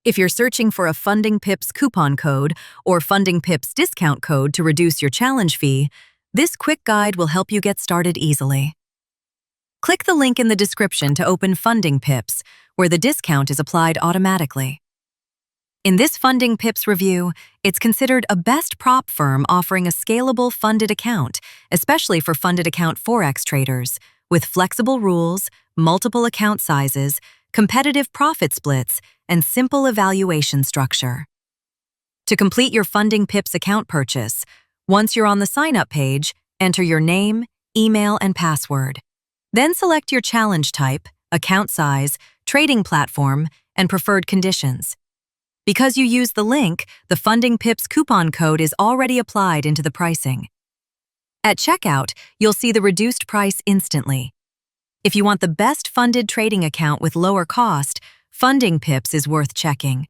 If you're searching for a Funding Pips coupon code or Funding Pips discount code to reduce your challenge fee, this quick guide will help you get started easily. Click the link in the description to open Funding Pips, where the discount is applied automatically. In this Funding Pips review, it's considered a best prop firm offering a scalable funded account, especially for funded account Forex traders, with flexible rules, multiple account sizes, competitive profit splits, and simple evaluation structure. To complete your Funding Pips account purchase, once you're on the sign-up page, enter your name, email, and password. Then select your challenge type, account size, trading platform, and preferred conditions. Because you use the link, the Funding Pips coupon code is already applied into the pricing. At checkout, you'll see the reduced price instantly. If you want the best funded trading account with lower cost, Funding Pips is worth checking.